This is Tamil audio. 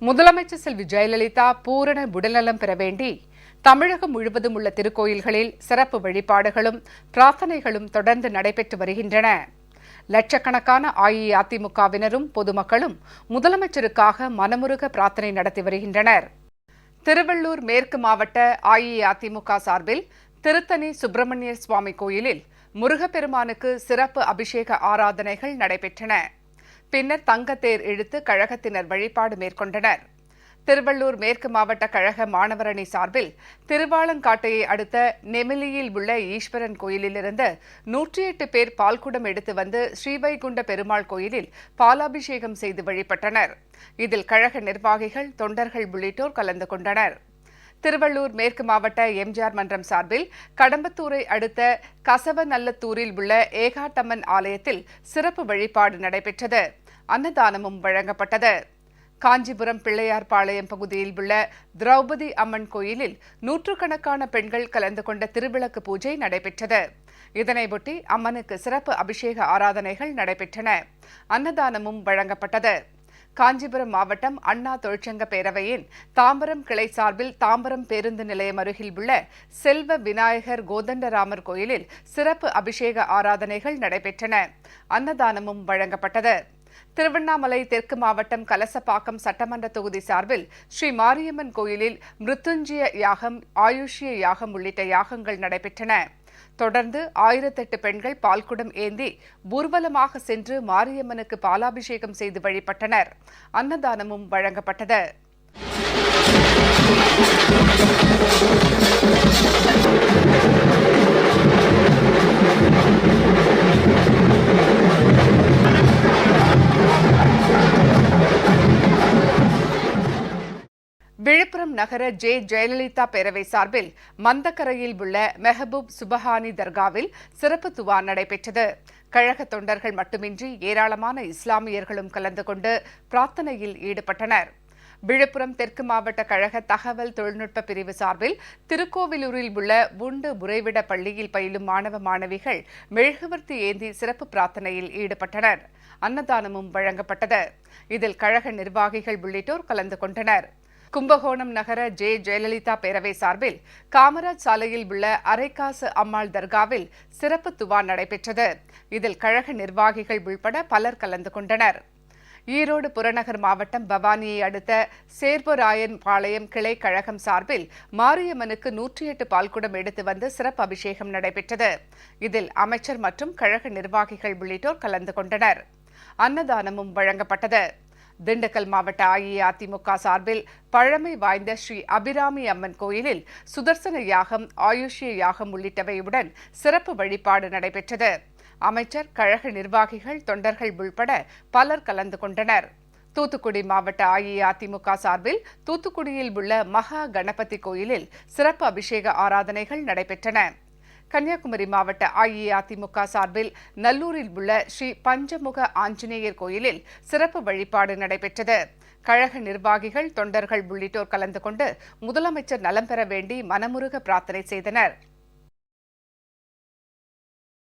முதலமைச்சர் செல்வி ஜெயலலிதா பூரண உடல்நலம் பெற வேண்டி தமிழகம் முழுவதும் உள்ள திருக்கோயில்களில் சிறப்பு வழிபாடுகளும் பிரார்த்தனைகளும் தொடர்ந்து நடைபெற்று வருகின்றன. லட்சக்கணக்கான அஇஅதிமுகவினரும் பொதுமக்களும் முதலமைச்சருக்காக மனமுருக பிரார்த்தனை நடத்தி வருகின்றனர். திருவள்ளூர் மேற்கு மாவட்ட அஇஅதிமுக சார்பில் திருத்தணி சுப்பிரமணிய சுவாமி கோயிலில் முருகப்பெருமானுக்கு சிறப்பு அபிஷேக ஆராதனைகள் நடைபெற்றன. பின்னர் தங்கத்தேர் இழுத்து கழகத்தினர் வழிபாடு மேற்கொண்டனர். திருவள்ளூர் மேற்கு மாவட்ட கழக மாணவர் அணி சார்பில் திருவாலங்காட்டையை அடுத்த நெமிலியில் உள்ள ஈஸ்வரன் கோயிலிலிருந்து 108 பேர் பால்குடம் எடுத்து வந்து ஸ்ரீவைகுண்ட பெருமாள் கோயிலில் பாலாபிஷேகம் செய்து வழிபட்டனர். இதில் கழக நிர்வாகிகள், தொண்டர்கள் உள்ளிட்டோர் கலந்து கொண்டனர். திருவள்ளூர் மேற்கு மாவட்ட எம்ஜிஆர் மன்றம் சார்பில் கடம்பத்தூரை அடுத்த கசவநல்லத்தூரில் உள்ள ஏகாட்டம்மன் ஆலயத்தில் சிறப்பு வழிபாடு நடைபெற்றது. அன்னதானமும் வழங்கப்பட்டது. காஞ்சிபுரம் பிள்ளையார்பாளையம் பகுதியில் உள்ள திரௌபதி அம்மன் கோயிலில் நூற்றுக்கணக்கான பெண்கள் கலந்து கொண்ட திருவிளக்கு பூஜை நடைபெற்றது. இதனையொட்டி அம்மனுக்கு சிறப்பு அபிஷேக ஆராதனைகள் நடைபெற்றன. அன்னதானமும் வழங்கப்பட்டது. காஞ்சிபுரம் மாவட்டம் அண்ணா தொழிற்சங்க பேரவையின் தாம்பரம் கிளை சார்பில் தாம்பரம் பேருந்து நிலையம் அருகில் உள்ள செல்வ விநாயகர் கோதண்டராமர் கோயிலில் சிறப்பு அபிஷேக ஆராதனைகள் நடைபெற்றன. அன்னதானமும் வழங்கப்பட்டது. திருவண்ணாமலை தெற்கு மாவட்டம் கலசப்பாக்கம் சட்டமன்ற தொகுதி சார்பில் ஸ்ரீ மாரியம்மன் கோயிலில் மிருத்துஞ்சய யாகம், ஆயுஷ்ய யாகம் உள்ளிட்ட யாகங்கள் நடைபெற்றன. தொடர்ந்து 1008 பெண்கள் பால்குடம் ஏந்தி ஊர்வலமாக சென்று மாரியம்மனுக்கு பாலாபிஷேகம் செய்து வழிபட்டனர். அன்னதானமும் வழங்கப்பட்டது. விழுப்புரம் நகர ஜெயலலிதா பேரவை சார்பில் மந்தக்கரையில் உள்ள மெஹபூப் சுபஹானி தர்காவில் சிறப்பு துவா நடைபெற்றது. கழக தொண்டர்கள் மட்டுமின்றி ஏராளமான இஸ்லாமியர்களும் கலந்து கொண்டு பிரார்த்தனையில் ஈடுபட்டனர். விழுப்புரம் தெற்கு மாவட்ட கழக தகவல் தொழில்நுட்ப பிரிவு சார்பில் திருக்கோவிலூரில் உள்ள உண்டு முறைவிட பள்ளியில் பயிலும் மாணவ மாணவிகள் மெழுகுவர்த்தி ஏந்தி சிறப்பு பிரார்த்தனையில் ஈடுபட்டனர். அன்னதானமும் வழங்கப்பட்டது. இதில் கழக நிர்வாகிகள் உள்ளிட்டோர் கலந்து கொண்டனர். கும்பகோணம் நகர ஜெயலலிதா பேரவை சார்பில் காமராஜ் சாலையில் உள்ள அரைக்காசு அம்மாள் தர்காவில் சிறப்பு துவா நடைபெற்றது. இதில் கழக நிர்வாகிகள் உள்பட பலர் கலந்து கொண்டனர். ஈரோடு புறநகர் மாவட்டம் பவானியை அடுத்த சேர்வராயன் பாளையம் கிளை கழகம் சார்பில் மாரியம்மனுக்கு 108 பால்குடம் எடுத்து வந்து சிறப்பு அபிஷேகம் நடைபெற்றது. இதில் அமைச்சர் மற்றும் கழக நிர்வாகிகள் உள்ளிட்டோர் கலந்து கொண்டனர். அன்னதானமும் வழங்கப்பட்டது. திண்டுக்கல் மாவட்ட அஇஅதிமுக சார்பில் பழமை வாய்ந்த ஸ்ரீ அபிராமி அம்மன் கோயிலில் சுதர்சன யாகம், ஆயுஷ்ய யாகம் உள்ளிட்டவையுடன் சிறப்பு வழிபாடு நடைபெற்றது. அமைச்சர், கழக நிர்வாகிகள், தொண்டர்கள் உள்பட பலர் கலந்து கொண்டனர். தூத்துக்குடி மாவட்ட அஇஅதிமுக சார்பில் தூத்துக்குடியில் உள்ள மகா கணபதி கோயிலில் சிறப்பு அபிஷேக ஆராதனைகள் நடைபெற்றன. கன்னியாகுமரி மாவட்ட அஇஅதிமுக சார்பில் நல்லூரில் உள்ள ஸ்ரீ பஞ்சமுக ஆஞ்சநேயர் கோயிலில் சிறப்பு வழிபாடு நடைபெற்றது. கழக நிர்வாகிகள், தொண்டர்கள் உள்ளிட்டோர் கலந்து கொண்டு முதலமைச்சர் நலம் பெற வேண்டி மனமுருக பிரார்த்தனை செய்தனர்.